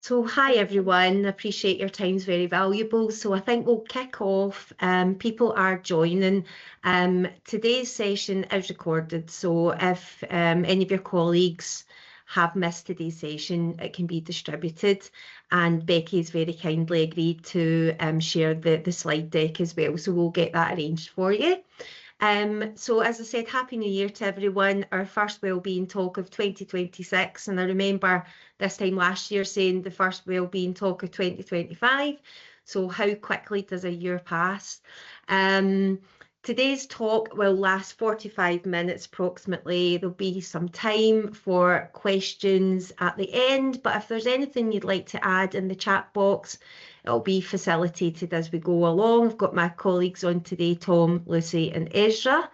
So hi everyone, appreciate your time's very valuable. So I think we'll kick off. People are joining. Today's session is recorded, so if any of your colleagues have missed today's session, it can be distributed. And Becky's very kindly agreed to share the slide deck as well, so we'll get that arranged for you. So as I said, Happy New Year to everyone. Our first Wellbeing Talk of 2026. And I remember this time last year saying the first Wellbeing Talk of 2025. So how quickly does a year pass? Today's talk will last 45 minutes approximately. There'll be some time for questions at the end, but if there's anything you'd like to add in the chat box, it'll be facilitated as we go along. I've got my colleagues on today, Tom, Lucy and Ezra.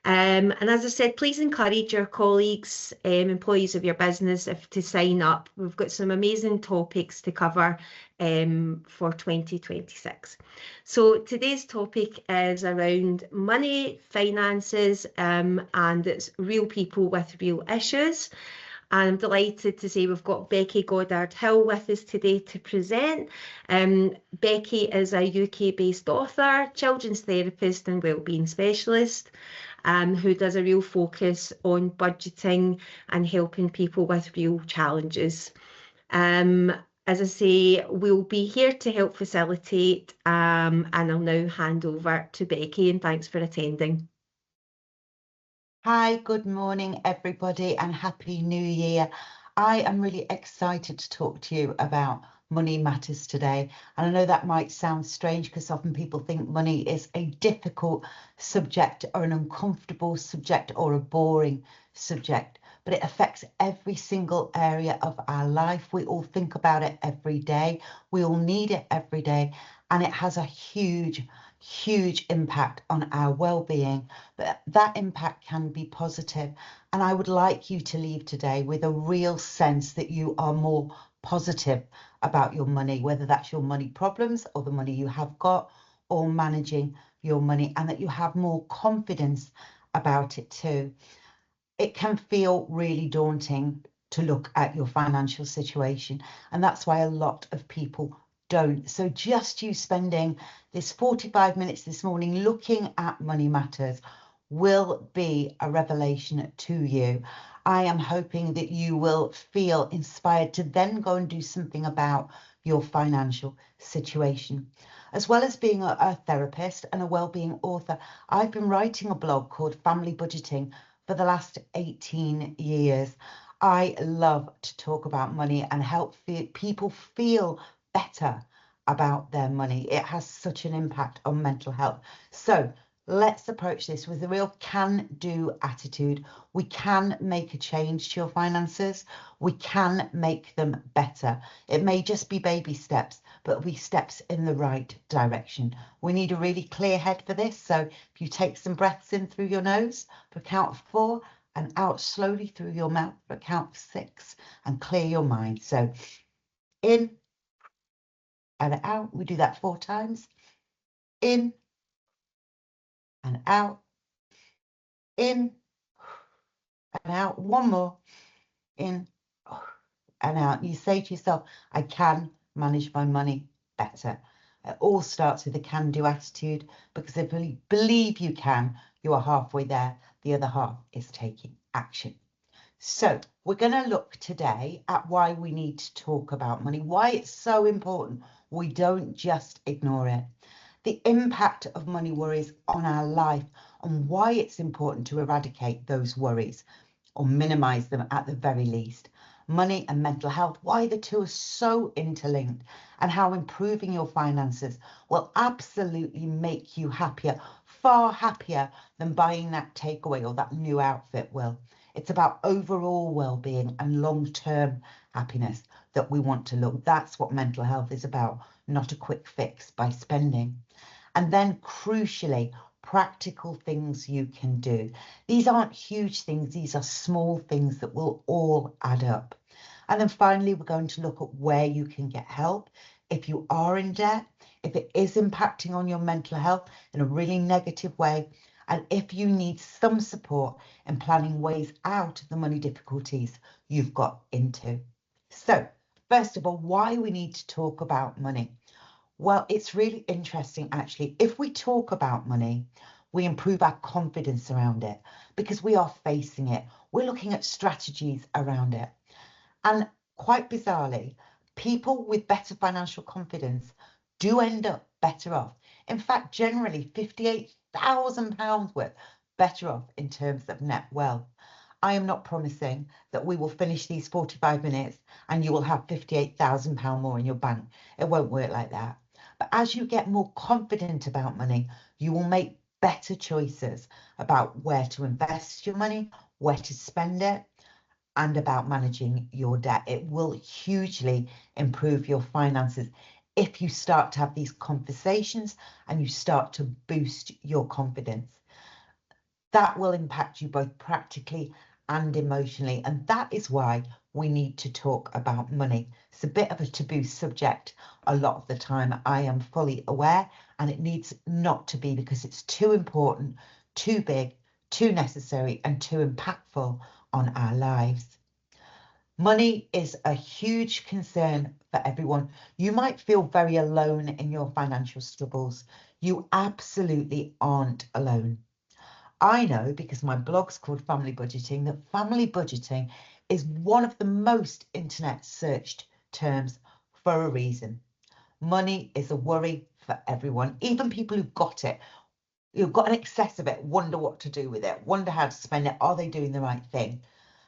And as I said, please encourage your colleagues, employees of your business, to sign up. We've got some amazing topics to cover for 2026. So today's topic is around money, finances, and it's real people with real issues. And I'm delighted to say we've got Becky Goddard-Hill with us today to present. Becky is a UK-based author, children's therapist and wellbeing specialist, who does a real focus on budgeting and helping people with real challenges. As I say, we'll be here to help facilitate, and I'll now hand over to Becky, and thanks for attending. Hi, good morning, everybody, and Happy New Year. I am really excited to talk to you about money matters today. And I know that might sound strange because often people think money is a difficult subject or an uncomfortable subject or a boring subject, but it affects every single area of our life. We all think about it every day. We all need it every day, and it has a huge impact on our well-being, but that impact can be positive. And I would like you to leave today with a real sense that you are more positive about your money, whether that's your money problems or the money you have got, or managing your money, and that you have more confidence about it too. It can feel really daunting to look at your financial situation, and that's why a lot of people don't. So just you spending this 45 minutes this morning looking at money matters will be a revelation to you. I am hoping that you will feel inspired to then go and do something about your financial situation. As well as being a therapist and a wellbeing author, I've been writing a blog called Family Budgeting for the last 18 years. I love to talk about money and help people feel better about their money. It has such an impact on mental health. So let's approach this with a real can-do attitude. We can make a change to your finances. We can make them better. It may just be baby steps, but it'll be steps in the right direction. We need a really clear head for this. So if you take some breaths in through your nose for count of 4 and out slowly through your mouth for count of 6 and clear your mind. So in and out. We do that 4 times. In and out. In and out. One more. In and out. You say to yourself, I can manage my money better. It all starts with a can-do attitude, because if you believe you can, you are halfway there. The other half is taking action. So we're going to look today at why we need to talk about money, why it's so important we don't just ignore it, the impact of money worries on our life, and why it's important to eradicate those worries or minimize them at the very least. Money and mental health, why the two are so interlinked, and how improving your finances will absolutely make you happier, far happier than buying that takeaway or that new outfit will. It's about overall well-being and long-term happiness that we want to look. That's what mental health is about, not a quick fix by spending. And then crucially, practical things you can do. These aren't huge things. These are small things that will all add up. And then finally, we're going to look at where you can get help if you are in debt, if it is impacting on your mental health in a really negative way, and if you need some support in planning ways out of the money difficulties you've got into. So First of all, why we need to talk about money. Well, it's really interesting, actually. If we talk about money, we improve our confidence around it because we are facing it. We're looking at strategies around it. And quite bizarrely, people with better financial confidence do end up better off. In fact, generally £58,000 worth better off in terms of net wealth. I am not promising that we will finish these 45 minutes and you will have £58,000 more in your bank. It won't work like that. But as you get more confident about money, you will make better choices about where to invest your money, where to spend it, and about managing your debt. It will hugely improve your finances if you start to have these conversations and you start to boost your confidence. That will impact you both practically and emotionally. And that is why we need to talk about money. It's a bit of a taboo subject a lot of the time, I am fully aware, and it needs not to be, because it's too important, too big, too necessary, and too impactful on our lives. Money is a huge concern for everyone. You might feel very alone in your financial struggles. You absolutely aren't alone. I know, because my blog's called Family Budgeting, that family budgeting is one of the most internet searched terms for a reason. Money is a worry for everyone, even people who've got it. You've got an excess of it, wonder what to do with it, wonder how to spend it, are they doing the right thing?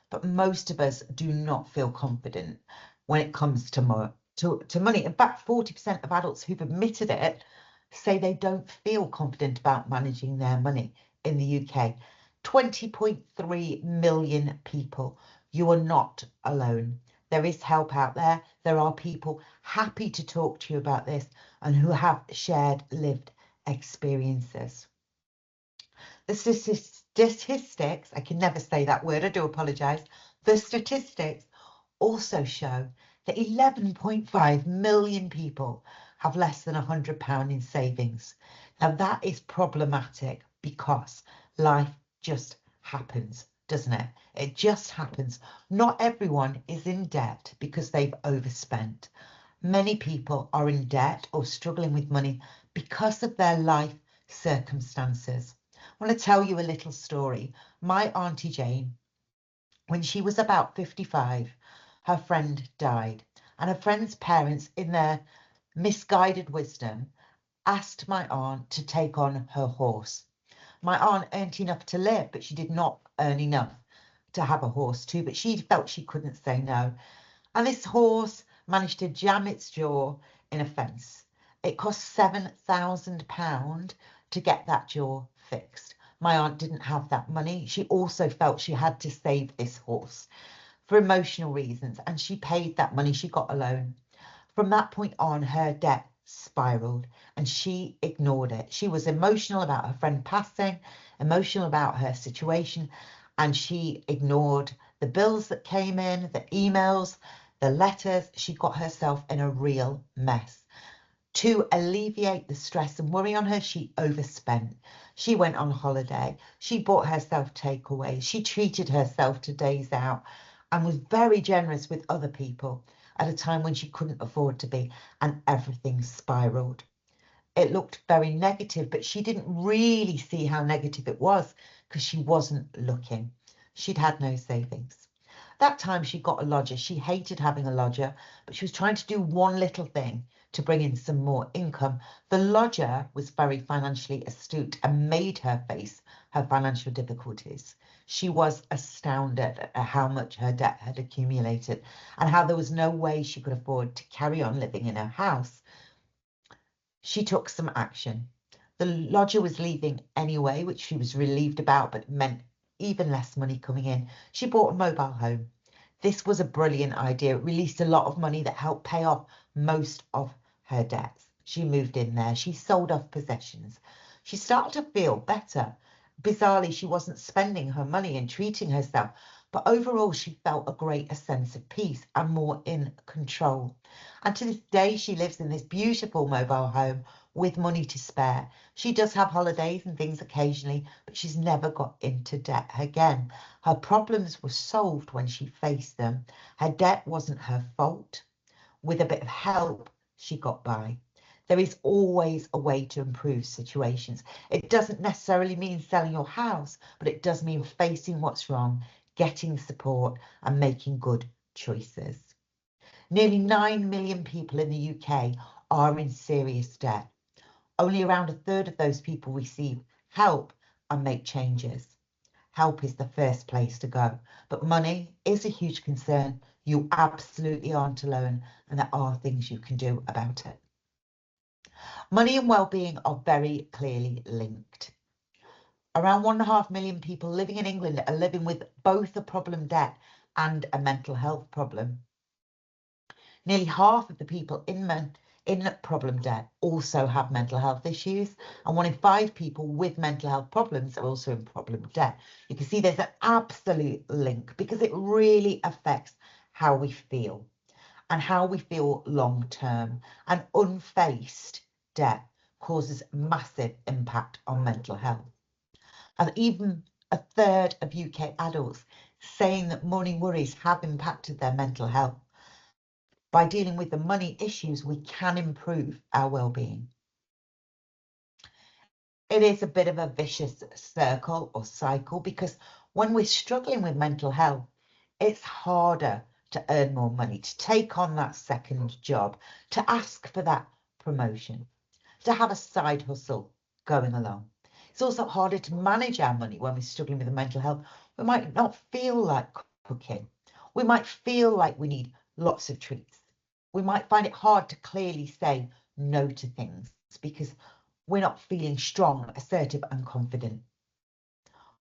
But most of us do not feel confident when it comes to money. In fact, 40% of adults who've admitted it say they don't feel confident about managing their money in the UK. 20.3 million people. You are not alone. There is help out there. There are people happy to talk to you about this and who have shared lived experiences. The statistics, I can never say that word, I do apologise. The statistics also show that 11.5 million people have less than £100 in savings. Now that is problematic because life just happens, doesn't it? It just happens. Not everyone is in debt because they've overspent. Many people are in debt or struggling with money because of their life circumstances. I want to tell you a little story. My Auntie Jane, when she was about 55, her friend died, and her friend's parents, in their misguided wisdom, asked my aunt to take on her horse. My aunt earned enough to live, but she did not earn enough to have a horse too, but she felt she couldn't say no. And this horse managed to jam its jaw in a fence. It cost £7,000 to get that jaw fixed. My aunt didn't have that money. She also felt she had to save this horse for emotional reasons, and she paid that money. She got a loan. From that point on, her debt spiraled and she ignored it. She was emotional about her friend passing, emotional about her situation, and she ignored the bills that came in, the emails, the letters. She got herself in a real mess. To alleviate the stress and worry on her, she overspent. She went on holiday. She bought herself takeaways. She treated herself to days out and was very generous with other people at a time when she couldn't afford to be, and everything spiraled. It looked very negative, but she didn't really see how negative it was because she wasn't looking. She'd had no savings. That time she got a lodger. She hated having a lodger, but she was trying to do one little thing to bring in some more income. The lodger was very financially astute and made her face her financial difficulties. She was astounded at how much her debt had accumulated and how there was no way she could afford to carry on living in her house. She took some action. The lodger was leaving anyway, which she was relieved about, but it meant even less money coming in. She bought a mobile home. This was a brilliant idea. It released a lot of money that helped pay off most of her debts. She moved in there. She sold off possessions. She started to feel better. Bizarrely, she wasn't spending her money and treating herself, but overall she felt a greater sense of peace and more in control. And to this day, she lives in this beautiful mobile home with money to spare. She does have holidays and things occasionally, but she's never got into debt again. Her problems were solved when she faced them. Her debt wasn't her fault. With a bit of help, she got by. There is always a way to improve situations. It doesn't necessarily mean selling your house, but it does mean facing what's wrong, getting support and making good choices. Nearly 9 million people in the UK are in serious debt. Only around a third of those people receive help and make changes. Help is the first place to go, but money is a huge concern. You absolutely aren't alone, and there are things you can do about it. Money and well-being are very clearly linked. Around 1.5 million people living in England are living with both a problem debt and a mental health problem. Nearly half of the people in problem debt also have mental health issues, and 1 in 5 people with mental health problems are also in problem debt. You can see there's an absolute link because it really affects how we feel and how we feel long term, and unfaced debt causes massive impact on mental health. And even a third of UK adults saying that money worries have impacted their mental health. By dealing with the money issues, we can improve our well-being. It is a bit of a vicious circle or cycle because when we're struggling with mental health, it's harder to earn more money, to take on that second job, to ask for that promotion, to have a side hustle going along. It's also harder to manage our money when we're struggling with the mental health. We might not feel like cooking. We might feel like we need lots of treats. We might find it hard to clearly say no to things because we're not feeling strong, assertive and confident.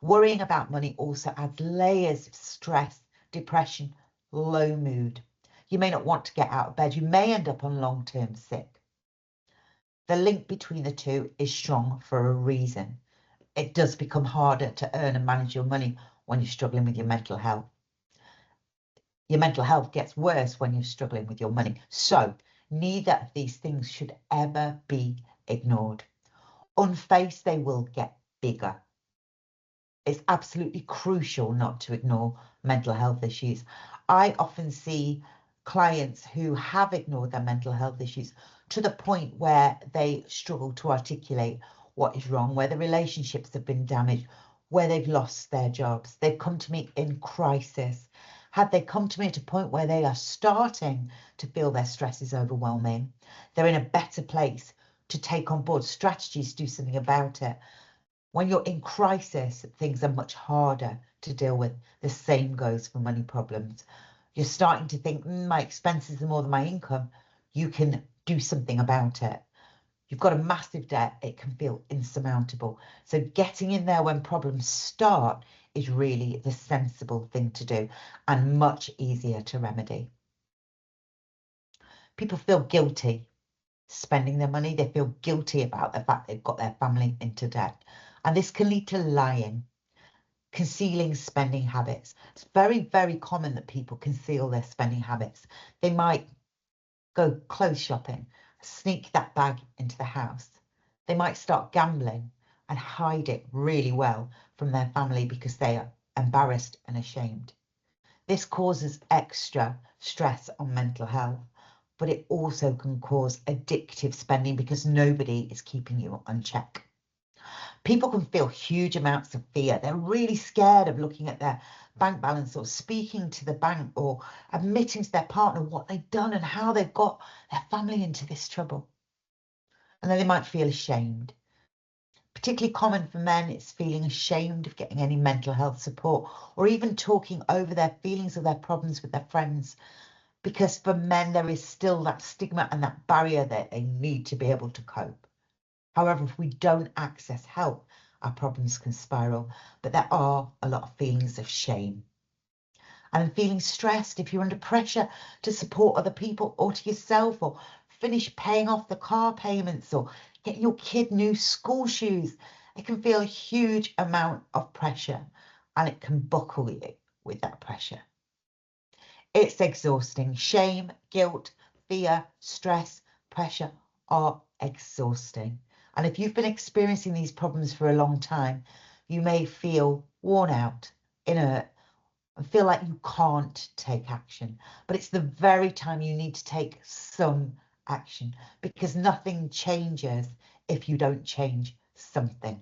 Worrying about money also adds layers of stress, depression, low mood. You may not want to get out of bed. You may end up on long-term sick. The link between the two is strong for a reason. It does become harder to earn and manage your money when you're struggling with your mental health. Your mental health gets worse when you're struggling with your money. So neither of these things should ever be ignored. Unfaced, they will get bigger. It's absolutely crucial not to ignore mental health issues. I often see clients who have ignored their mental health issues to the point where they struggle to articulate what is wrong, where the relationships have been damaged, where they've lost their jobs. They've come to me in crisis. Had they come to me at a point where they are starting to feel their stress is overwhelming, they're in a better place to take on board strategies to do something about it. When you're in crisis, things are much harder to deal with. The same goes for money problems. You're starting to think, my expenses are more than my income. You can do something about it. You've got a massive debt. It can feel insurmountable. So getting in there when problems start is really the sensible thing to do and much easier to remedy. People feel guilty spending their money. They feel guilty about the fact they've got their family into debt. And this can lead to lying, concealing spending habits. It's very, very common that people conceal their spending habits. They might go clothes shopping, sneak that bag into the house. They might start gambling and hide it really well from their family because they are embarrassed and ashamed. This causes extra stress on mental health, but it also can cause addictive spending because nobody is keeping you on check. People can feel huge amounts of fear. They're really scared of looking at their bank balance or speaking to the bank or admitting to their partner what they've done and how they've got their family into this trouble. And then they might feel ashamed. Particularly common for men, it's feeling ashamed of getting any mental health support or even talking over their feelings or their problems with their friends. Because for men, there is still that stigma and that barrier that they need to be able to cope. However, if we don't access help, our problems can spiral, but there are a lot of feelings of shame. And feeling stressed if you're under pressure to support other people or to yourself, or finish paying off the car payments or get your kid new school shoes. It can feel a huge amount of pressure and it can buckle you with that pressure. It's exhausting. Shame, guilt, fear, stress, pressure are exhausting. And if you've been experiencing these problems for a long time, you may feel worn out, inert, and feel like you can't take action. But it's the very time you need to take some action, because nothing changes if you don't change something.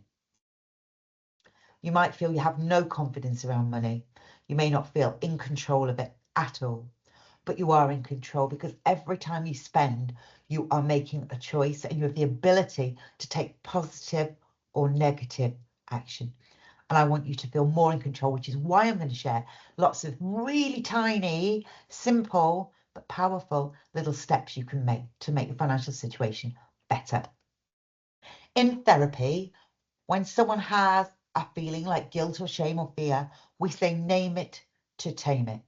You might feel you have no confidence around money. You may not feel in control of it at all, but you are in control, because every time you spend, you are making a choice, and you have the ability to take positive or negative action. And I want you to feel more in control, which is why I'm going to share lots of really tiny, simple, but powerful little steps you can make to make your financial situation better. In therapy, when someone has a feeling like guilt or shame or fear, we say name it to tame it.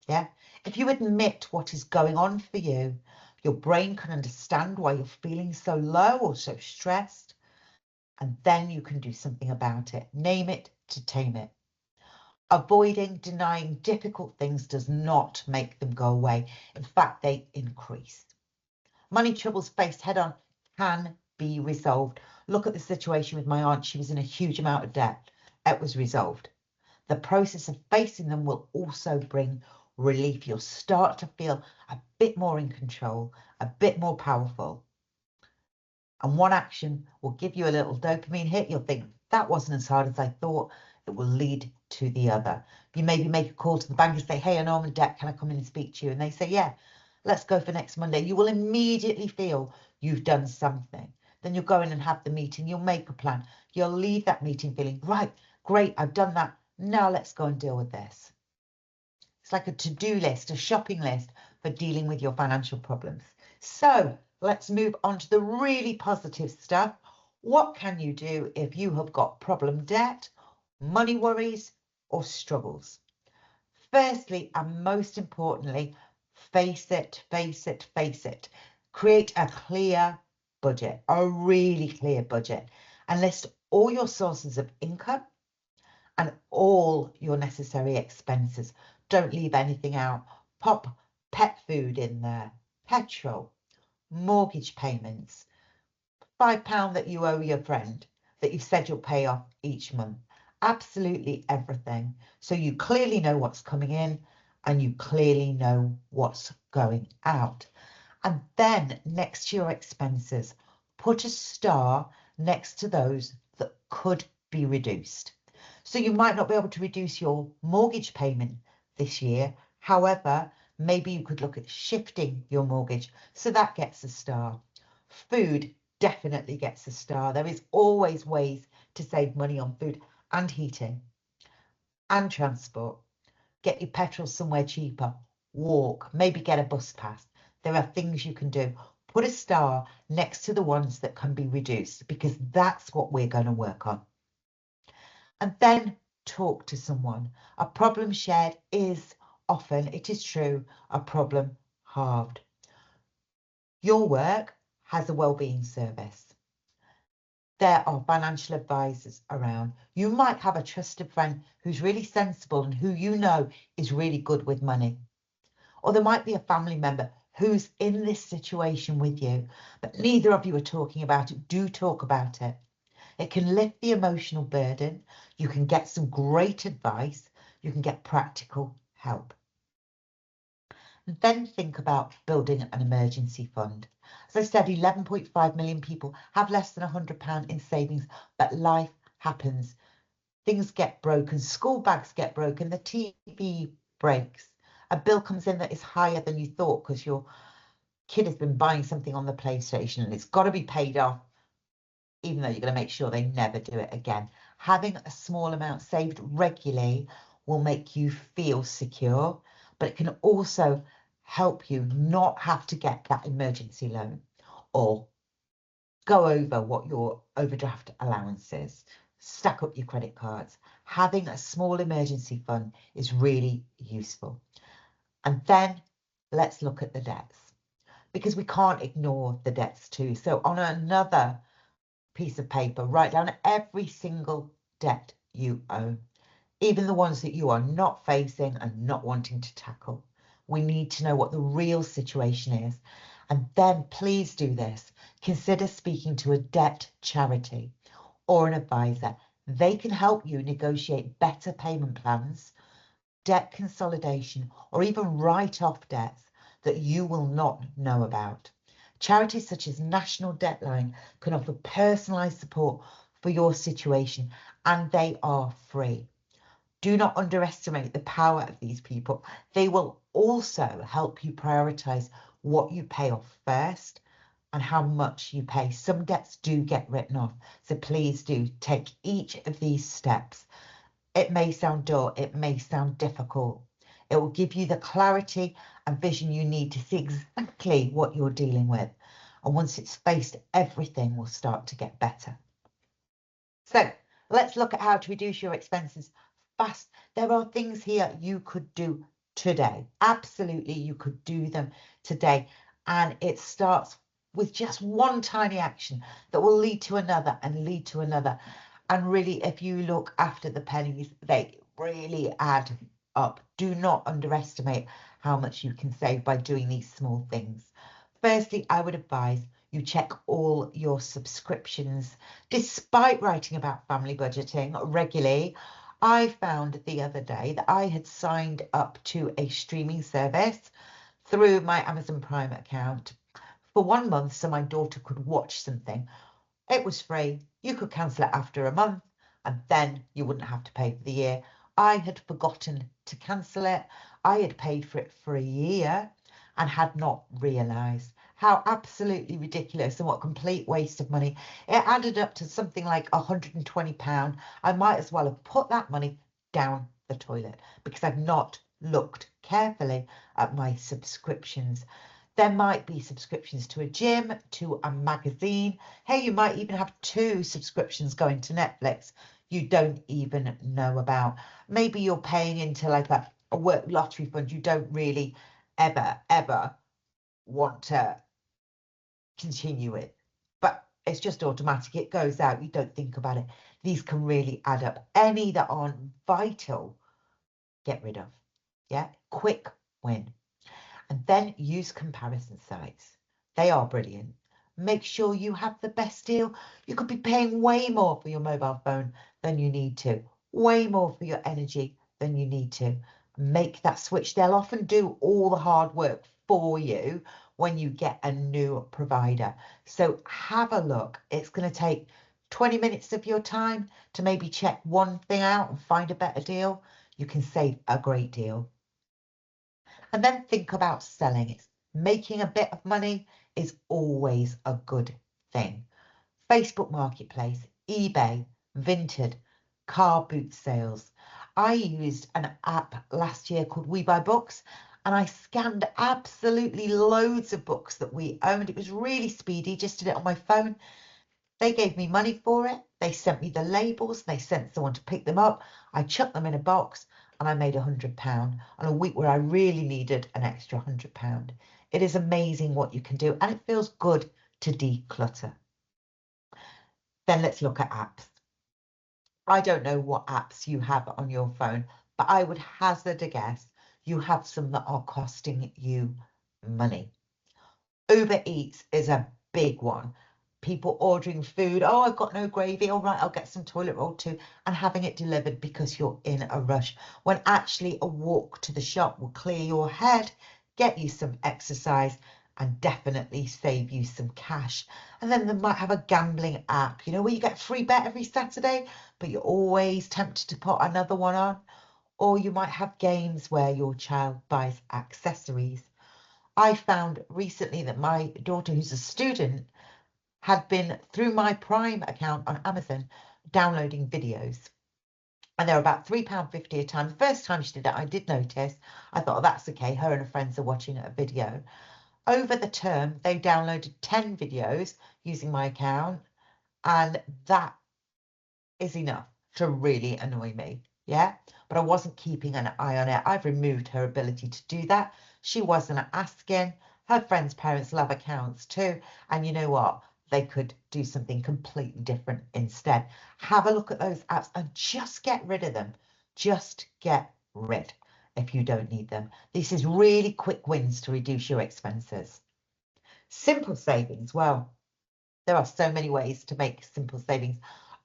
Yeah. If you admit what is going on for you, your brain can understand why you're feeling so low or so stressed, and then you can do something about it. Name it to tame it. Avoiding, denying difficult things does not make them go away. In fact, they increase. Money troubles faced head on can be resolved. Look at the situation with my aunt. She was in a huge amount of debt. It was resolved. The process of facing them will also bring relief. You'll start to feel a bit more in control, a bit more powerful. And one action will give you a little dopamine hit. You'll think, that wasn't as hard as I thought. It will lead to the other. You maybe make a call to the bank and say, hey, I know I'm in debt. Can I come in and speak to you? And they say, yeah, let's go for next Monday. You will immediately feel you've done something. Then you'll go in and have the meeting. You'll make a plan. You'll leave that meeting feeling, right, great, I've done that. Now let's go and deal with this. It's like a to-do list, a shopping list for dealing with your financial problems. So let's move on to the really positive stuff. What can you do if you have got problem debt, money worries, or struggles? Firstly, and most importantly, face it, face it, face it. Create a clear budget, a really clear budget, and list all your sources of income and all your necessary expenses. Don't leave anything out. Pop pet food in there, petrol, mortgage payments, £5 that you owe your friend that you've said you'll pay off each month. Absolutely everything. So you clearly know what's coming in and you clearly know what's going out. And then next to your expenses, put a star next to those that could be reduced. So you might not be able to reduce your mortgage payment this year. However, maybe you could look at shifting your mortgage. So that gets a star. Food definitely gets a star. There is always ways to save money on food and heating and transport. Get your petrol somewhere cheaper. Walk, maybe get a bus pass. There are things you can do. Put a star next to the ones that can be reduced, because that's what we're going to work on. And then talk to someone. A problem shared is often, it is true, a problem halved. Your work has a wellbeing service. There are financial advisors around. You might have a trusted friend who's really sensible and who you know is really good with money. Or there might be a family member who's in this situation with you, but neither of you are talking about it. Do talk about it. It can lift the emotional burden. You can get some great advice. You can get practical help. And then think about building an emergency fund. As I said, 11.5 million people have less than £100 in savings, but life happens. Things get broken, school bags get broken, the TV breaks, a bill comes in that is higher than you thought because your kid has been buying something on the PlayStation and it's got to be paid off, even though you're going to make sure they never do it again. Having a small amount saved regularly will make you feel secure, but it can also help you not have to get that emergency loan or go over what your overdraft allowance is. Stack up your credit cards. Having a small emergency fund is really useful. And then let's look at the debts, because we can't ignore the debts too. So on another piece of paper, write down every single debt you own, even the ones that you are not facing and not wanting to tackle. We need to know what the real situation is. And then please do this. Consider speaking to a debt charity or an advisor. They can help you negotiate better payment plans debt consolidation, or even write off debts that you will not know about. Charities such as National Debtline can offer personalised support for your situation, and they are free. Do not underestimate the power of these people. They will also help you prioritise what you pay off first and how much you pay. Some debts do get written off, so please do take each of these steps. It may sound dull, it may sound difficult. It will give you the clarity and vision you need to see exactly what you're dealing with. And once it's faced, everything will start to get better. So let's look at how to reduce your expenses fast. There are things here you could do today. Absolutely, you could do them today. And it starts with just one tiny action that will lead to another and lead to another. And really, if you look after the pennies, they really add up. Do not underestimate how much you can save by doing these small things. Firstly, I would advise you check all your subscriptions. Despite writing about family budgeting regularly, I found the other day that I had signed up to a streaming service through my Amazon Prime account for 1 month so my daughter could watch something. It was free. You could cancel it after a month and then you wouldn't have to pay for the year. I had forgotten to cancel it. I had paid for it for a year and had not realised how absolutely ridiculous and what complete waste of money. It added up to something like £120. I might as well have put that money down the toilet because I've not looked carefully at my subscriptions. There might be subscriptions to a gym, to a magazine. Hey, you might even have 2 subscriptions going to Netflix you don't even know about. Maybe you're paying into like a work lottery fund you don't really ever want to continue it, but it's just automatic. It goes out. You don't think about it. These can really add up. Any that aren't vital, get rid of. Yeah, quick win. And then use comparison sites. They are brilliant. Make sure you have the best deal. You could be paying way more for your mobile phone than you need to, way more for your energy than you need to. Make that switch. They'll often do all the hard work for you when you get a new provider. So have a look. It's going to take 20 minutes of your time to maybe check one thing out and find a better deal. You can save a great deal. And then think about selling it. Making a bit of money is always a good thing. Facebook Marketplace, eBay, Vinted, car boot sales. I used an app last year called We Buy Books, and I scanned absolutely loads of books that we owned. It was really speedy, just did it on my phone. They gave me money for it. They sent me the labels. They sent someone to pick them up. I chucked them in a box and I made £100 on a week where I really needed an extra £100. It is amazing what you can do, and it feels good to declutter. Then let's look at apps. I don't know what apps you have on your phone, but I would hazard a guess you have some that are costing you money. Uber Eats is a big one. People ordering food. Oh, I've got no gravy. All right, I'll get some toilet roll too. And having it delivered because you're in a rush. When actually a walk to the shop will clear your head, get you some exercise, and definitely save you some cash. And then they might have a gambling app, you know, where you get a free bet every Saturday, but you're always tempted to put another one on. Or you might have games where your child buys accessories. I found recently that my daughter, who's a student, had been through my Prime account on Amazon downloading videos. And they're about £3.50 a time. The first time she did it, I did notice. I thought, oh, that's okay. Her and her friends are watching a video. Over the term, they downloaded 10 videos using my account. And that is enough to really annoy me. Yeah, but I wasn't keeping an eye on it. I've removed her ability to do that. She wasn't asking. Her friends' parents love accounts too. And you know what? They could do something completely different instead. Have a look at those apps and just get rid of them. Just get rid if you don't need them. This is really quick wins to reduce your expenses. Simple savings. Well, there are so many ways to make simple savings.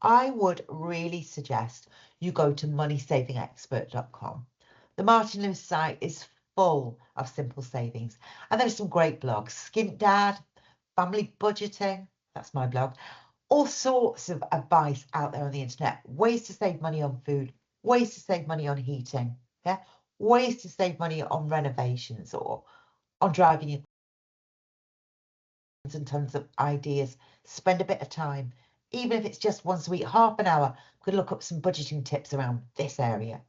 I would really suggest you go to moneysavingexpert.com. The Martin Lewis site is full of simple savings. And there's some great blogs. Skint Dad, Family Budgeting, that's my blog. All sorts of advice out there on the internet. Ways to save money on food, ways to save money on heating, yeah, ways to save money on renovations or on driving your and tons of ideas. Spend a bit of time, even if it's just once a week, half an hour. Could look up some budgeting tips around this area.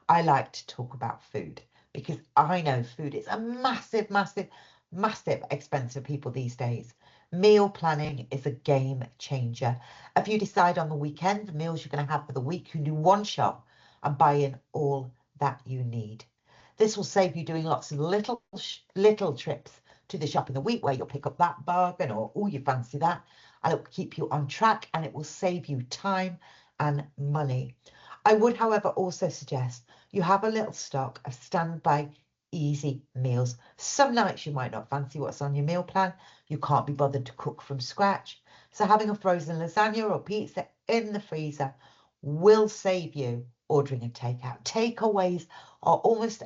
I like to talk about food because I know food is a massive, massive, massive expense for people these days. Meal planning is a game changer. If you decide on the weekend the meals you're going to have for the week, you can do one shop and buy in all that you need. This will save you doing lots of little trips to the shop in the week where you'll pick up that bargain or, oh, you fancy that. And it will keep you on track and it will save you time and money. I would, however, also suggest you have a little stock of standby easy meals. Some nights you might not fancy what's on your meal plan. You can't be bothered to cook from scratch. So having a frozen lasagna or pizza in the freezer will save you ordering a takeout. Takeaways are almost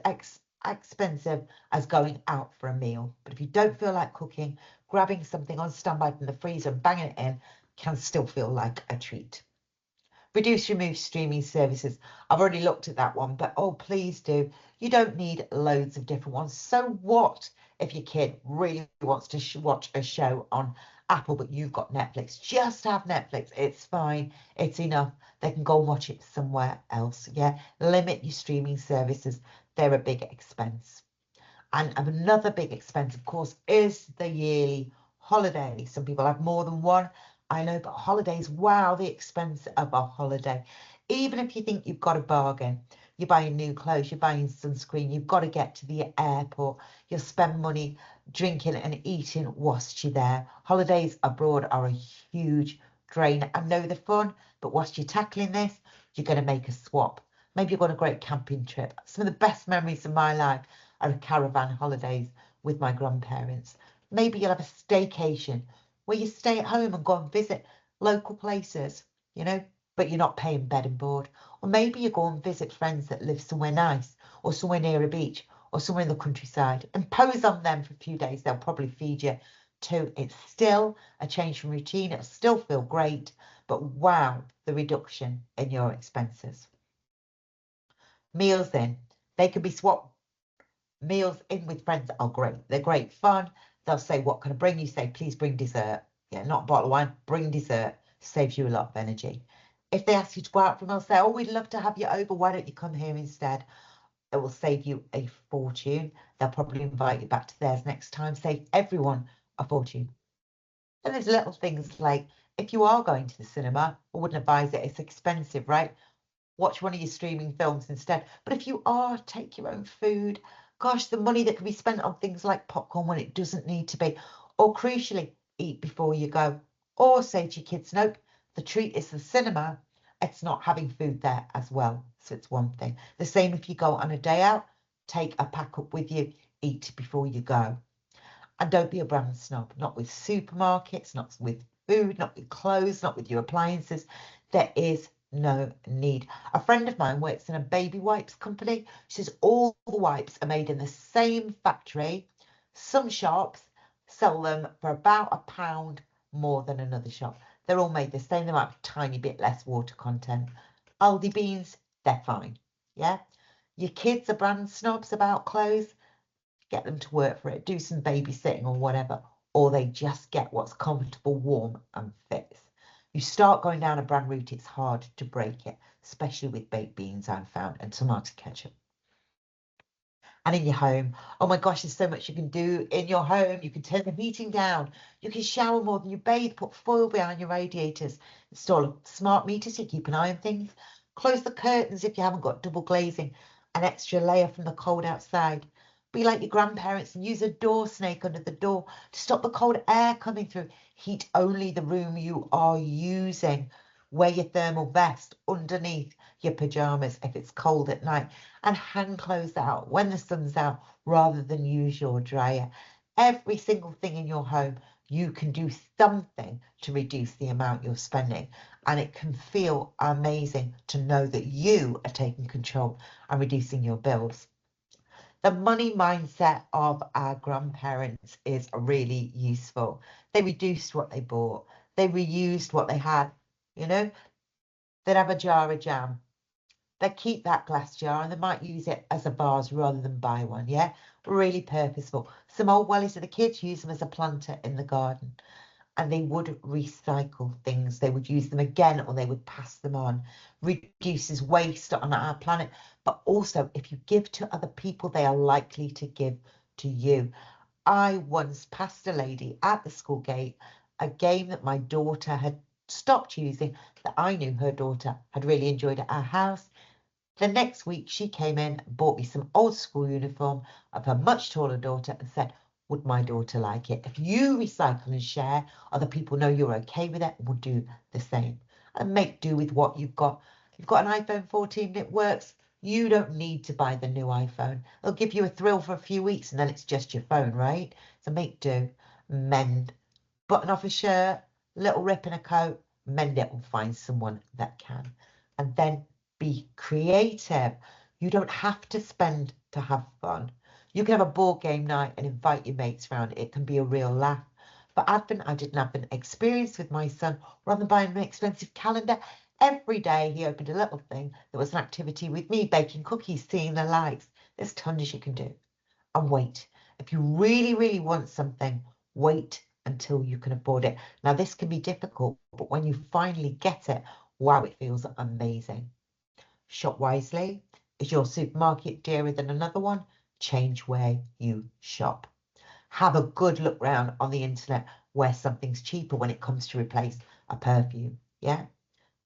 expensive as going out for a meal. But if you don't feel like cooking, grabbing something on standby from the freezer and banging it in can still feel like a treat. Reduce, remove streaming services. I've already looked at that one, but oh, please do. You don't need loads of different ones. So what if your kid really wants to watch a show on Apple, but you've got Netflix? Just have Netflix. It's fine. It's enough. They can go and watch it somewhere else. Yeah. Limit your streaming services. They're a big expense. And another big expense, of course, is the yearly holiday. Some people have more than one. I know, but holidays, wow, the expense of a holiday. Even if you think you've got a bargain, you're buying new clothes, you're buying sunscreen, you've got to get to the airport, you'll spend money drinking and eating whilst you're there. Holidays abroad are a huge drain. I know they're fun, but whilst you're tackling this, you're going to make a swap. Maybe you've got a great camping trip. Some of the best memories of my life are caravan holidays with my grandparents. Maybe you'll have a staycation where you stay at home and go and visit local places, you know, but you're not paying bed and board. Or maybe you go and visit friends that live somewhere nice or somewhere near a beach or somewhere in the countryside. Impose on them for a few days. They'll probably feed you too. It's still a change from routine. It'll still feel great, but wow, the reduction in your expenses. Meals in. They can be swapped. Meals in with friends are great. They're great fun. They'll say, what can I bring? You say, please bring dessert. Yeah, not a bottle of wine, bring dessert. Saves you a lot of energy. If they ask you to go out for a meal, say, oh, we'd love to have you over. Why don't you come here instead? It will save you a fortune. They'll probably invite you back to theirs next time. Save everyone a fortune. And there's little things like, if you are going to the cinema, I wouldn't advise it. It's expensive, right? Watch one of your streaming films instead. But if you are, take your own food. Gosh, the money that can be spent on things like popcorn when it doesn't need to be. Or crucially, eat before you go. Or say to your kids, nope, the treat is the cinema. It's not having food there as well. So it's one thing. The same if you go on a day out, take a pack up with you, eat before you go. And don't be a brand snob, not with supermarkets, not with food, not with clothes, not with your appliances. There is no need. A friend of mine works in a baby wipes company. She says all the wipes are made in the same factory. Some shops sell them for about £1 more than another shop. They're all made the same. They might have a tiny bit less water content. Aldi beans, they're fine. Yeah. Your kids are brand snobs about clothes. Get them to work for it. Do some babysitting or whatever. Or they just get what's comfortable, warm and fits. You start going down a brand route, it's hard to break it, especially with baked beans, I've found, and tomato ketchup. And in your home, oh my gosh, there's so much you can do in your home. You can turn the heating down. You can shower more than you bathe, put foil behind your radiators, install a smart meter so you keep an eye on things, close the curtains if you haven't got double glazing, an extra layer from the cold outside. Be like your grandparents and use a door snake under the door to stop the cold air coming through. Heat only the room you are using. Wear your thermal vest underneath your pajamas if it's cold at night. And hang clothes out when the sun's out rather than use your dryer. Every single thing in your home you can do something to reduce the amount you're spending. And it can feel amazing to know that you are taking control and reducing your bills. The money mindset of our grandparents is really useful. They reduced what they bought. They reused what they had. You know, they'd have a jar of jam. They'd keep that glass jar and they might use it as a vase rather than buy one. Yeah, really purposeful. Some old wellies of the kids use them as a planter in the garden. And they would recycle things. They would use them again or they would pass them on. Reduces waste on our planet. But also, if you give to other people, they are likely to give to you. I once passed a lady at the school gate a game that my daughter had stopped using that I knew her daughter had really enjoyed at our house. The next week she came in, bought me some old school uniform of her much taller daughter and said, would my daughter like it? If you recycle and share, other people know you're okay with it, will do the same. And make do with what you've got. You've got an iPhone 14 and it works. You don't need to buy the new iPhone. It'll give you a thrill for a few weeks and then it's just your phone, right? So make do, mend. Button off a shirt, little rip in a coat, mend it and find someone that can. And then be creative. You don't have to spend to have fun. You can have a board game night and invite your mates round. It can be a real laugh. For Advent, I didn't have an experience with my son rather than buying an expensive calendar. Every day he opened a little thing that was an activity with me, baking cookies, seeing the lights. There's tons you can do. And wait. If you really, really want something, wait until you can afford it. Now, this can be difficult, but when you finally get it, wow, it feels amazing. Shop wisely. Is your supermarket dearer than another one? Change where you shop. Have a good look round on the internet where something's cheaper when it comes to replace a perfume. Yeah?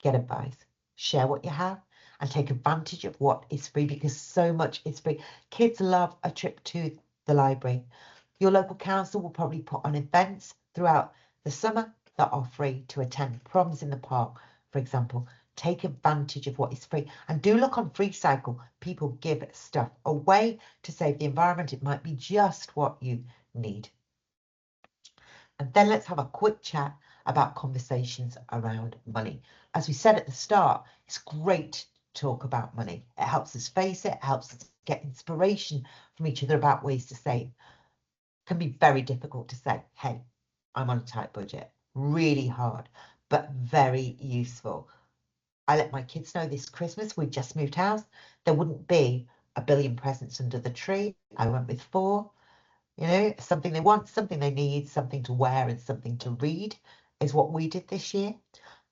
Get advice. Share what you have and take advantage of what is free because so much is free. Kids love a trip to the library. Your local council will probably put on events throughout the summer that are free to attend. Proms in the park, for example. Take advantage of what is free and do look on FreeCycle. People give stuff away to save the environment. It might be just what you need. And then let's have a quick chat about conversations around money. As we said at the start, it's great to talk about money. It helps us face it, helps us get inspiration from each other about ways to save. It can be very difficult to say, hey, I'm on a tight budget. Really hard, but very useful. I let my kids know this Christmas, we just moved house. There wouldn't be a billion presents under the tree. I went with 4. You know, something they want, something they need, something to wear and something to read is what we did this year.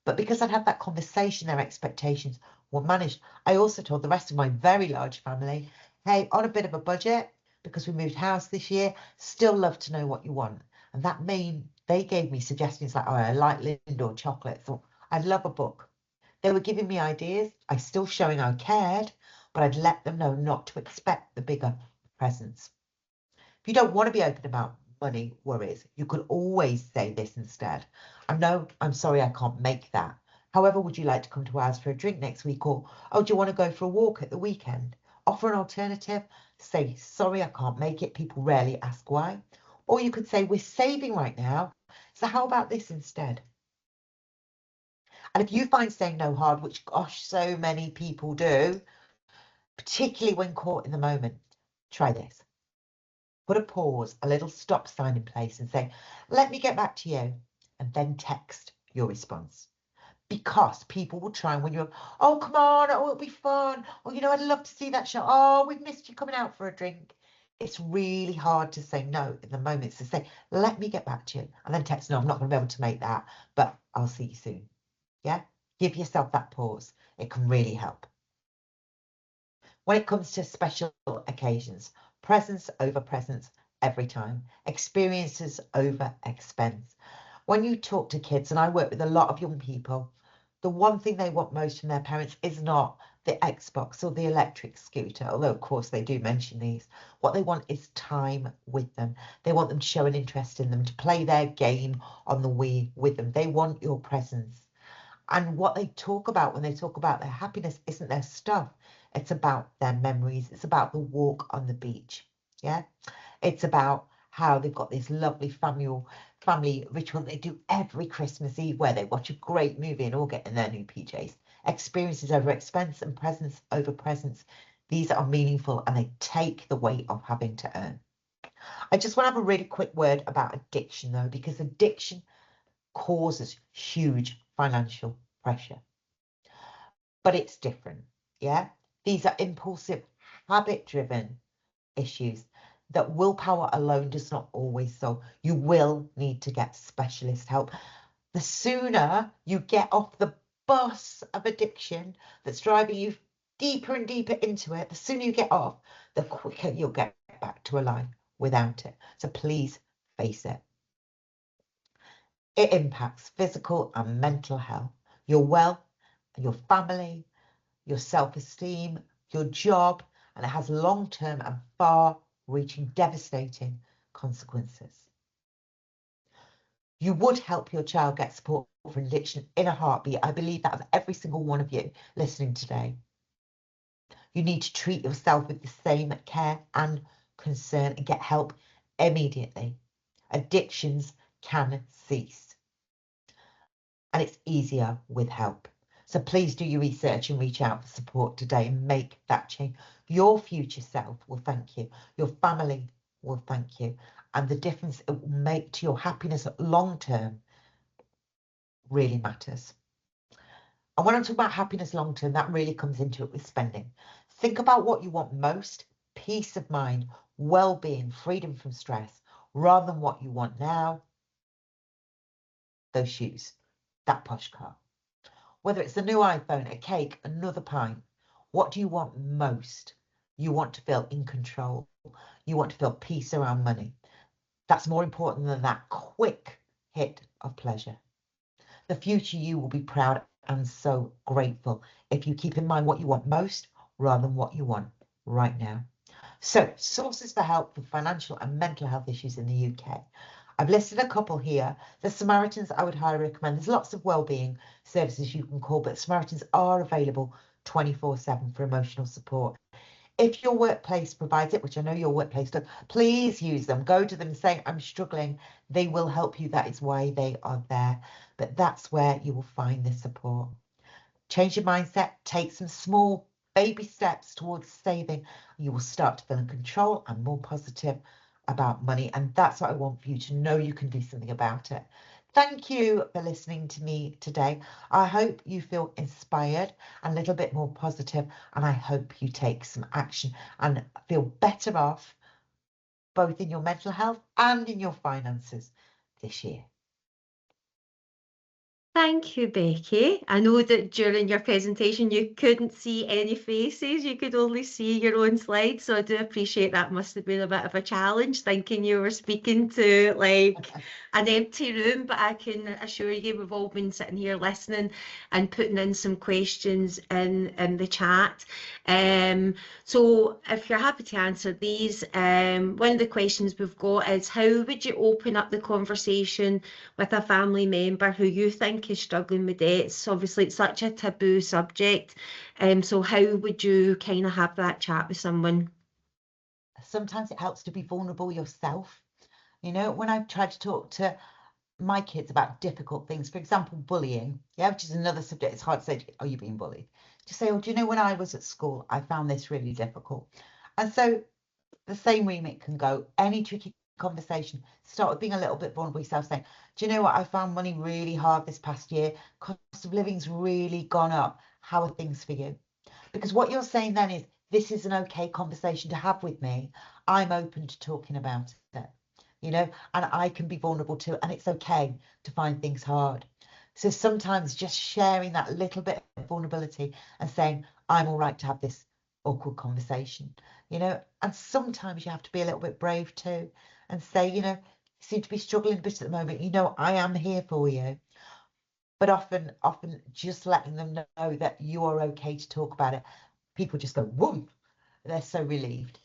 But because I'd had that conversation, their expectations were managed. I also told the rest of my very large family, hey, on a bit of a budget, because we moved house this year, still love to know what you want. And that mean they gave me suggestions like, oh, I like Lindor chocolates, or I'd love a book. They were giving me ideas. I still showing I cared, but I'd let them know not to expect the bigger presents. If you don't want to be open about money worries, you could always say this instead. I know, I'm sorry I can't make that. However, would you like to come to ours for a drink next week? Or, oh, do you want to go for a walk at the weekend? Offer an alternative. Say, sorry, I can't make it. People rarely ask why. Or you could say, we're saving right now. So how about this instead? And if you find saying no hard, which, gosh, so many people do, particularly when caught in the moment, try this. Put a pause, a little stop sign in place and say, let me get back to you, and then text your response. Because people will try when you're, oh, come on, oh, it'll be fun. Oh, you know, I'd love to see that show. Oh, we've missed you coming out for a drink. It's really hard to say no in the moment. So say, let me get back to you. And then text, no, I'm not going to be able to make that, but I'll see you soon. Yeah? Give yourself that pause. It can really help. When it comes to special occasions, presents over presents every time, experiences over expense. When you talk to kids, and I work with a lot of young people, the one thing they want most from their parents is not the Xbox or the electric scooter, although of course they do mention these. What they want is time with them. They want them to show an interest in them, to play their game on the Wii with them. They want your presence. And what they talk about when they talk about their happiness isn't their stuff. It's about their memories. It's about the walk on the beach. Yeah. It's about how they've got this lovely family ritual they do every Christmas Eve, where they watch a great movie and all get in their new PJs. Experiences over expense and presents over presents. These are meaningful and they take the weight of having to earn. I just want to have a really quick word about addiction, though, because addiction causes huge financial pressure. But it's different, yeah? These are impulsive, habit-driven issues that willpower alone does not always solve. You will need to get specialist help. The sooner you get off the bus of addiction that's driving you deeper and deeper into it, the sooner you get off, the quicker you'll get back to a life without it. So please face it. It impacts physical and mental health, your wealth, your family, your self-esteem, your job, and it has long-term and far-reaching, devastating consequences. You would help your child get support for addiction in a heartbeat. I believe that of every single one of you listening today. You need to treat yourself with the same care and concern and get help immediately. Addictions can cease. And it's easier with help. So please do your research and reach out for support today and make that change. Your future self will thank you. Your family will thank you. And the difference it will make to your happiness long term really matters. And when I'm talking about happiness long term, that really comes into it with spending. Think about what you want most: peace of mind, well-being, freedom from stress, rather than what you want now: those shoes, that posh car. Whether it's a new iPhone, a cake, another pint, what do you want most? You want to feel in control. You want to feel peace around money. That's more important than that quick hit of pleasure. The future you will be proud and so grateful if you keep in mind what you want most rather than what you want right now. So, sources for help for financial and mental health issues in the UK. I've listed a couple here. The Samaritans I would highly recommend. There's lots of wellbeing services you can call, but Samaritans are available 24/7 for emotional support. If your workplace provides it, which I know your workplace does, please use them. Go to them and say, I'm struggling. They will help you. That is why they are there. But that's where you will find the support. Change your mindset. Take some small baby steps towards saving. You will start to feel in control and more positive about money. And that's what I want for you to know. You can do something about it. Thank you for listening to me today. I hope you feel inspired and a little bit more positive, and I hope you take some action and feel better off both in your mental health and in your finances this year. Thank you, Becky. I know that during your presentation you couldn't see any faces, you could only see your own slides, so I do appreciate that. Must have been a bit of a challenge thinking you were speaking to like an empty room, but I can assure you we've all been sitting here listening and putting in some questions in the chat. So if you're happy to answer these, one of the questions we've got is, how would you open up the conversation with a family member who you think is struggling with debts? Obviously, it's such a taboo subject. So how would you kind of have that chat with someone? Sometimes it helps to be vulnerable yourself. You know, when I've tried to talk to my kids about difficult things, for example, bullying, yeah, which is another subject. It's hard to say, are you being bullied? Just say, oh, do you know when I was at school, I found this really difficult. And so the same remit can go. Any tricky conversation, start with being a little bit vulnerable yourself, saying, do you know what, I found money really hard this past year. Cost of living's really gone up. How are things for you? Because what you're saying then is, this is an okay conversation to have with me. I'm open to talking about it, you know, and I can be vulnerable too, and it's okay to find things hard. So sometimes just sharing that little bit of vulnerability and saying, I'm all right to have this awkward conversation, you know, and sometimes you have to be a little bit brave too and say, you know, you seem to be struggling a bit at the moment, you know, I am here for you. But often just letting them know that you are okay to talk about it, people just go, whoom, they're so relieved.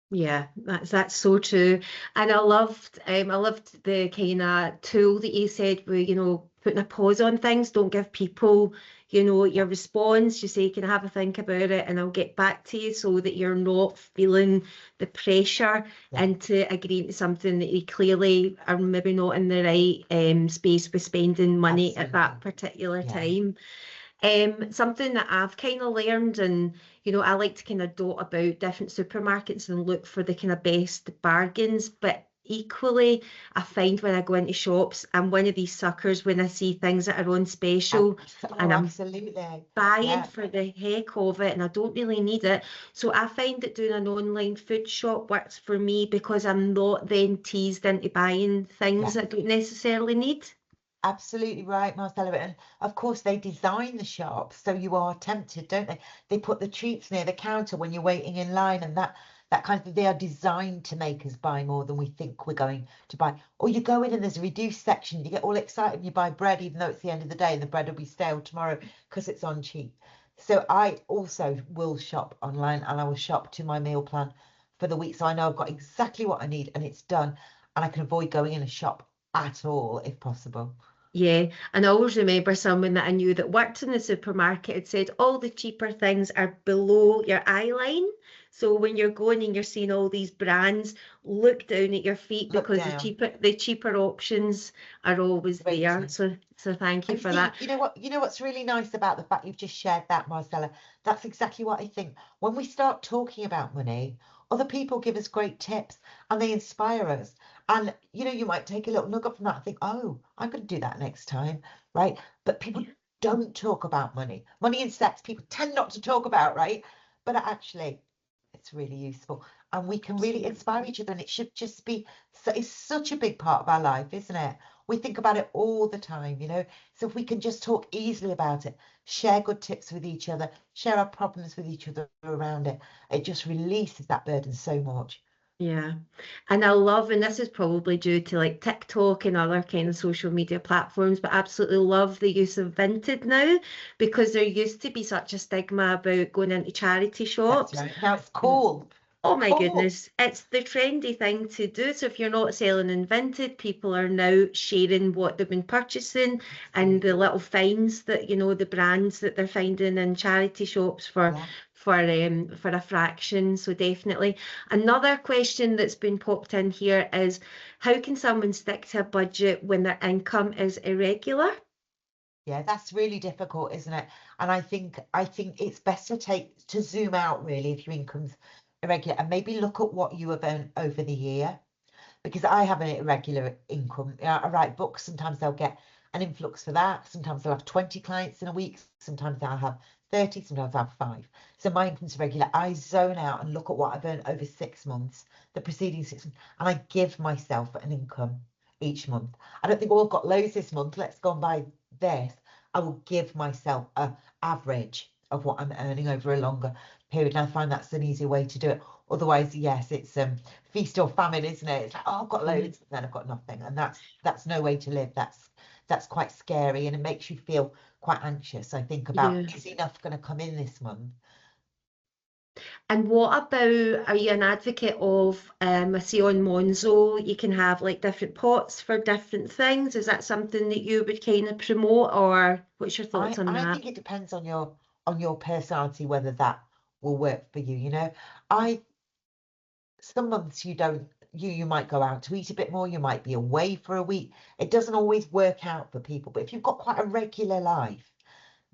Yeah, that's so true. And I loved the kind of tool that you said where, you know, putting a pause on things. Don't give people, you know, your response, you say, can I have a think about it and I'll get back to you, so that you're not feeling the pressure into agreeing to something that you clearly are maybe not in the right space with spending money at that particular time. Something that I've kind of learned, and you know, I like to kind of dot about different supermarkets and look for the kind of best bargains, but equally I find when I go into shops, I'm one of these suckers when I see things that are on special and I'm buying for the heck of it and I don't really need it. So I find that doing an online food shop works for me, because I'm not then teased into buying things I don't necessarily need. Absolutely right, Marcella. And of course, they design the shops so you are tempted, don't they? They put the treats near the counter when you're waiting in line, and that kind of thing. They are designed to make us buy more than we think we're going to buy. Or you go in and there's a reduced section, you get all excited and you buy bread, even though it's the end of the day and the bread will be stale tomorrow because it's on cheap. So I also will shop online, and I will shop to my meal plan for the week, so I know I've got exactly what I need and it's done, and I can avoid going in a shop at all if possible. Yeah, and I always remember someone that I knew that worked in the supermarket had said all the cheaper things are below your eye line. So when you're going and you're seeing all these brands, look down at your feet, because the cheaper options are always there. So thank you for that. You know what's really nice about the fact you've just shared that, Marcella? That's exactly what I think. When we start talking about money, other people give us great tips and they inspire us. And you know, you might take a little nugget from that and think, oh, I'm going to do that next time, right? But people don't talk about money. Money and sex, people tend not to talk about, right? But actually, it's really useful, and we can really inspire each other, and it should just be, it's such a big part of our life, isn't it? We think about it all the time, you know. So if we can just talk easily about it, share good tips with each other, share our problems with each other around it, it just releases that burden so much. Yeah, and I love, and this is probably due to like TikTok and other kind of social media platforms, but absolutely love the use of Vinted now, because there used to be such a stigma about going into charity shops. That's right. Now it's cool. Oh my goodness, it's the trendy thing to do. So if you're not selling in Vinted, people are now sharing what they've been purchasing and the little finds that, you know, the brands that they're finding in charity shops for a fraction. So definitely. Another question that's been popped in here is, how can someone stick to a budget when their income is irregular? Yeah, that's really difficult, isn't it? And I think it's best to zoom out really if your income's irregular, and maybe look at what you have earned over the year. Because I have an irregular income. I write books, sometimes they'll get an influx for that. Sometimes they'll have 20 clients in a week. Sometimes they'll have 30, sometimes I'll have 5. So my income's irregular. I zone out and look at what I've earned over 6 months, the preceding 6 months, and I give myself an income each month. I don't think, oh, I've got loads this month, let's go and buy this. I will give myself an average of what I'm earning over a longer period. And I find that's an easier way to do it. Otherwise, yes, it's feast or famine, isn't it? It's like, oh, I've got loads, and then I've got nothing, and that's no way to live. That's quite scary, and it makes you feel quite anxious. I think about, is enough going to come in this month? And what about, are you an advocate of, I see on Monzo, you can have like different pots for different things. Is that something that you would kind of promote, or what's your thoughts on that? I think it depends on your personality, whether that will work for you. You know, some months you might go out to eat a bit more, you might be away for a week. It doesn't always work out for people, but if you've got quite a regular life,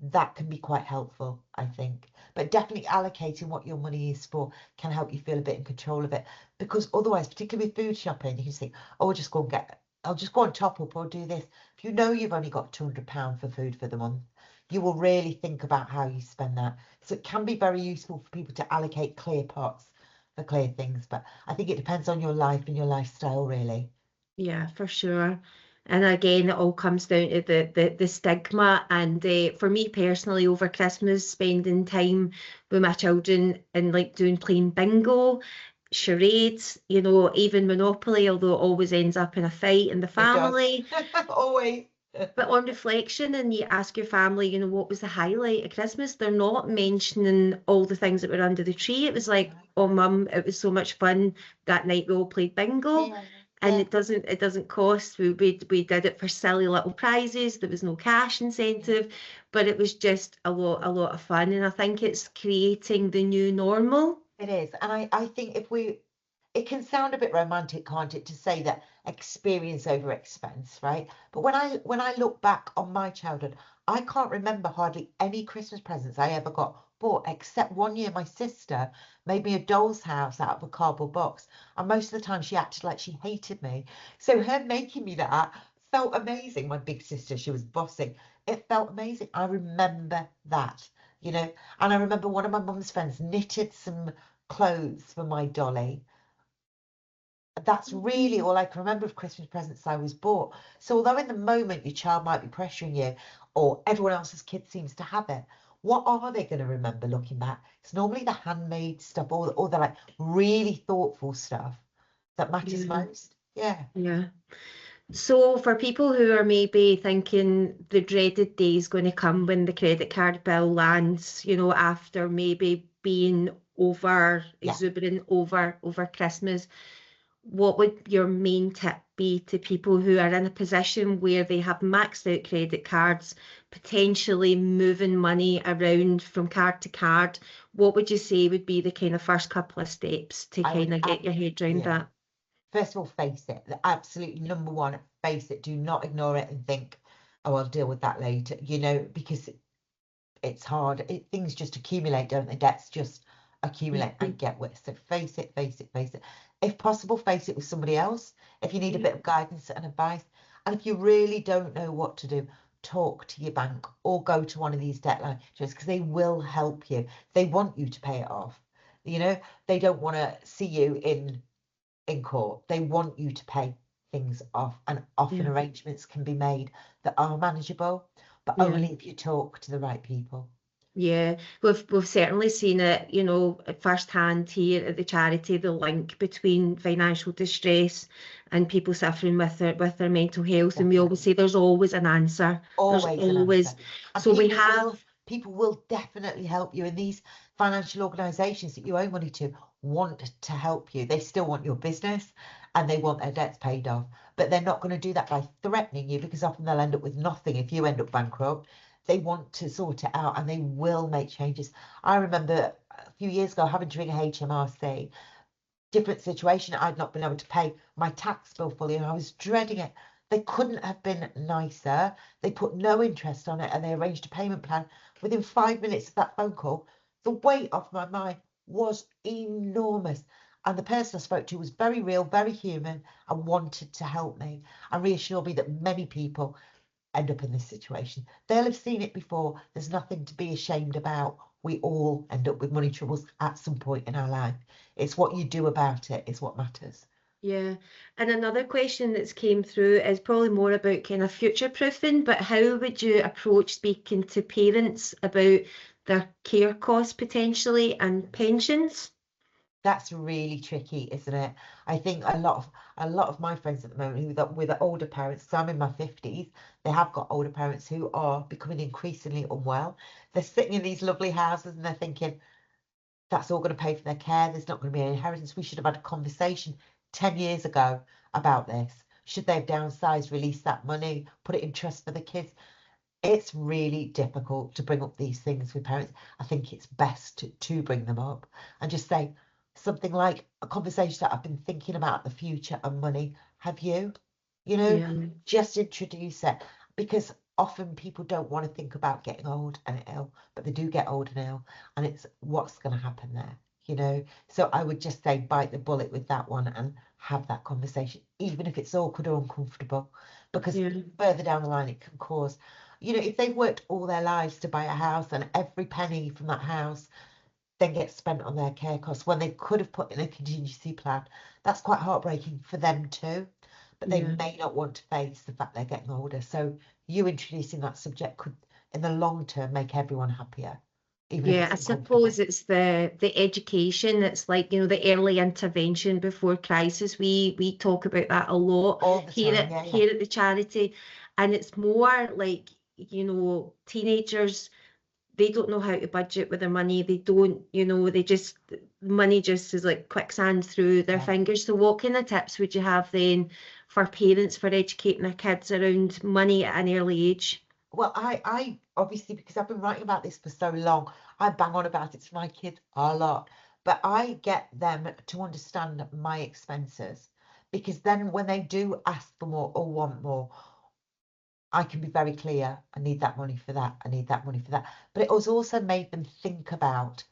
that can be quite helpful, I think. But definitely allocating what your money is for can help you feel a bit in control of it, because otherwise, particularly with food shopping, you can think, oh, I'll just go and top up or do this. If you know you've only got £200 for food for the month, you will really think about how you spend that. So it can be very useful for people to allocate clear pots for clear things, but I think it depends on your life and your lifestyle, really. Yeah, for sure. And again, it all comes down to the stigma. And for me personally, over Christmas, spending time with my children and like doing playing bingo, charades, you know, even Monopoly, although it always ends up in a fight in the family. Always. But on reflection, and you ask your family, you know, what was the highlight of Christmas? They're not mentioning all the things that were under the tree. It was like, oh, Mum, it was so much fun that night we all played bingo. Yeah. and Yeah. it doesn't cost. We did it for silly little prizes. There was no cash incentive, but it was just a lot of fun, and I think it's creating the new normal. It is. And I think it can sound a bit romantic, can't it, to say that experience over expense, right? But when I look back on my childhood, I can't remember hardly any Christmas presents I ever got bought, except one year my sister made me a doll's house out of a cardboard box. And most of the time she acted like she hated me. So her making me that felt amazing. My big sister, she was bossing. It felt amazing. I remember that, you know. And I remember one of my mum's friends knitted some clothes for my dolly. That's really all I can remember of Christmas presents I was bought. So although in the moment your child might be pressuring you, or everyone else's kid seems to have it, what are they going to remember looking back? It's normally the handmade stuff, or the like really thoughtful stuff that matters most. Yeah. Yeah. So for people who are maybe thinking the dreaded day is going to come when the credit card bill lands, after maybe being over Yeah. exuberant over Christmas, what would your main tip be to people who are in a position where they have maxed out credit cards, potentially moving money around from card to card? What would you say would be the kind of first couple of steps to I would kind of get your head around that? First of all, face it. The absolute number one, face it. Do not ignore it and think, oh, I'll deal with that later, because it's hard. Things just accumulate, don't they? Debts just accumulate and get worse. So face it, face it, face it. If possible, face it with somebody else. If you need a bit of guidance and advice. And if you really don't know what to do, talk to your bank or go to one of these debt line insurers, because they will help you. They want you to pay it off. They don't want to see you in court. They want you to pay things off, and often arrangements can be made that are manageable, but only if you talk to the right people. Yeah, we've certainly seen it, firsthand here at the charity, the link between financial distress and people suffering with their mental health. Definitely. And we always say there's always an answer. Always an answer. And So we have people will definitely help you. And these financial organisations that you owe money to want to help you. They still want your business and they want their debts paid off. But they're not going to do that by threatening you, because often they'll end up with nothing if you end up bankrupt. They want to sort it out and they will make changes. I remember a few years ago having to ring HMRC, different situation. I'd not been able to pay my tax bill fully and I was dreading it. They couldn't have been nicer. They put no interest on it and they arranged a payment plan. Within 5 minutes of that phone call, the weight off my mind was enormous. And the person I spoke to was very real, very human, and wanted to help me and reassure me that many people end up in this situation. They'll have seen it before. There's nothing to be ashamed about. We all end up with money troubles at some point in our life. It's what you do about it is what matters. Yeah, and another question that's came through is probably more about kind of future proofing, but how would you approach speaking to parents about their care costs potentially and pensions? That's really tricky, isn't it? I think a lot of my friends at the moment with older parents, so I'm in my 50s, they have got older parents who are becoming increasingly unwell. They're sitting in these lovely houses and they're thinking, that's all going to pay for their care. There's not going to be any inheritance. We should have had a conversation 10 years ago about this. Should they have downsized, released that money, put it in trust for the kids? It's really difficult to bring up these things with parents. I think it's best to bring them up and just say something like, a conversation that I've been thinking about the future and money. Have you? Just introduce it, because often people don't want to think about getting old and ill, but they do get old and ill, and it's what's going to happen there. So I would just say bite the bullet with that one and have that conversation, even if it's awkward or uncomfortable, because further down the line it can cause, if they've worked all their lives to buy a house and every penny from that house then gets spent on their care costs when they could have put in a contingency plan, that's quite heartbreaking for them too. But they may not want to face the fact they're getting older. So you introducing that subject could, in the long term, make everyone happier. I suppose it's the education. It's like, the early intervention before crisis. We talk about that a lot all the here time. here at the charity. And it's more like, teenagers, they don't know how to budget with their money. They don't, you know, money just is like quicksand through their fingers. So what kind of tips would you have then for parents for educating their kids around money at an early age? Well, I obviously, because I've been writing about this for so long, I bang on about it to my kids a lot. But I get them to understand my expenses, because then when they do ask for more or want more, I can be very clear. I need that money for that. I need that money for that. But it has also made them think about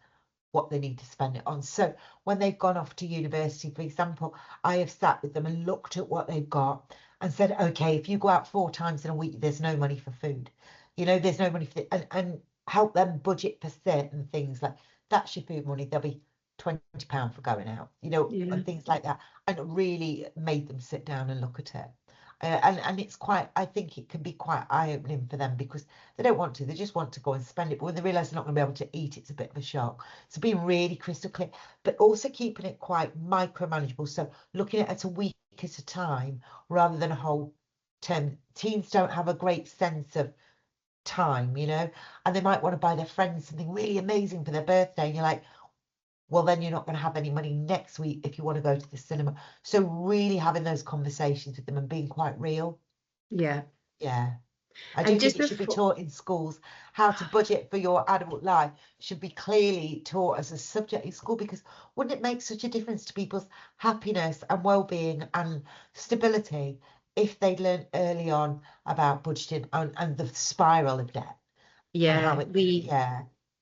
what they need to spend it on. So when they've gone off to university, for example, I have sat with them and looked at what they've got and said, okay, if you go out 4 times in a week, there's no money for food. You know, there's no money for and help them budget for certain things. Like, that's your food money. There'll be £20 for going out, you know, and things like that. And really made them sit down and look at it. And it's quite, I think it can be quite eye-opening for them, because they don't want to, they just want to go and spend it. But when they realise they're not going to be able to eat, it's a bit of a shock. So being really crystal clear, but also keeping it quite micro-manageable. So looking at it a week at a time rather than a whole term. Teens don't have a great sense of time, you know, and they might want to buy their friends something really amazing for their birthday. And you're like, well, then you're not going to have any money next week if you want to go to the cinema. So really having those conversations with them and being quite real. Yeah. Yeah. I do think it should be taught in schools. How to budget for your adult life should be clearly taught as a subject in school, because wouldn't it make such a difference to people's happiness and well-being and stability if they'd learned early on about budgeting and the spiral of debt? Yeah,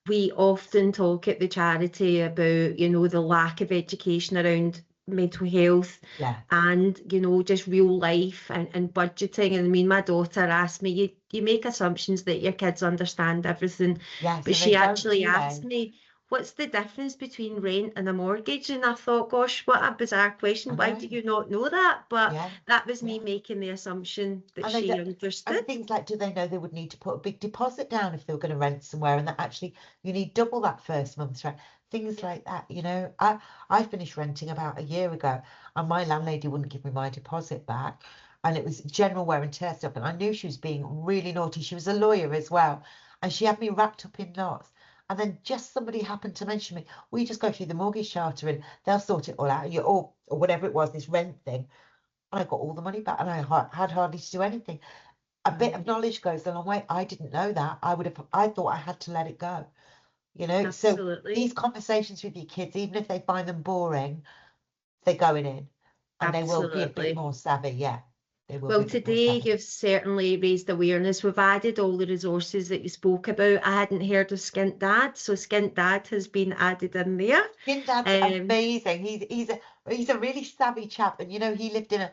we often talk at the charity about, you know, the lack of education around mental health and, you know, just real life and budgeting. And I mean, my daughter asked me, you make assumptions that your kids understand everything. But she actually asked me, what's the difference between rent and a mortgage? And I thought, gosh, what a bizarre question. Why do you not know that? But that was me making the assumption that she understood. And things like, do they know they would need to put a big deposit down if they were going to rent somewhere, and that actually you need double that first month's rent? Things like that, you know. I finished renting about a year ago, and my landlady wouldn't give me my deposit back. And it was general wear and tear stuff. And I knew she was being really naughty. She was a lawyer as well. And she had me wrapped up in knots. And then just somebody happened to mention me, well, you just go through the mortgage charter and they'll sort it all out, or whatever it was, this rent thing. And I got all the money back, and I had hardly to do anything. A bit of knowledge goes a long way. I didn't know that. I thought I had to let it go. You know, so these conversations with your kids, even if they find them boring, they're going in, and they will be a bit more savvy. Yeah. Well, today you've certainly raised awareness. We've added all the resources that you spoke about. I hadn't heard of Skint Dad, so Skint Dad has been added in there. Skint Dad's amazing. He's a really savvy chap, and you know, he lived in a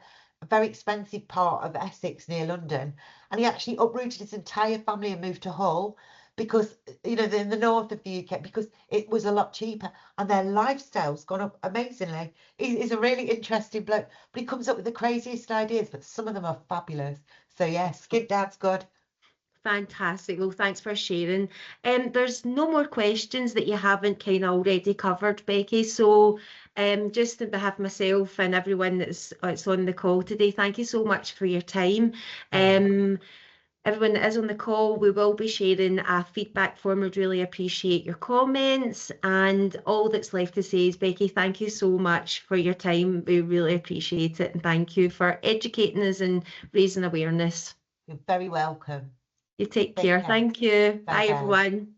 very expensive part of Essex near London, and he actually uprooted his entire family and moved to Hull, because, you know, in the north of the UK, because it was a lot cheaper, and their lifestyle's gone up amazingly. He's a really interesting bloke, but he comes up with the craziest ideas, but some of them are fabulous. So yeah, Skint Dad's good. Fantastic. Well, thanks for sharing. There's no more questions that you haven't kind of already covered, Becky. So just on behalf of myself and everyone that's on the call today, thank you so much for your time. Everyone that is on the call, we will be sharing a feedback form. We'd really appreciate your comments. And all that's left to say is, Becky, thank you so much for your time. We really appreciate it. And thank you for educating us and raising awareness. You're very welcome. You take care. Thank you. Bye, everyone.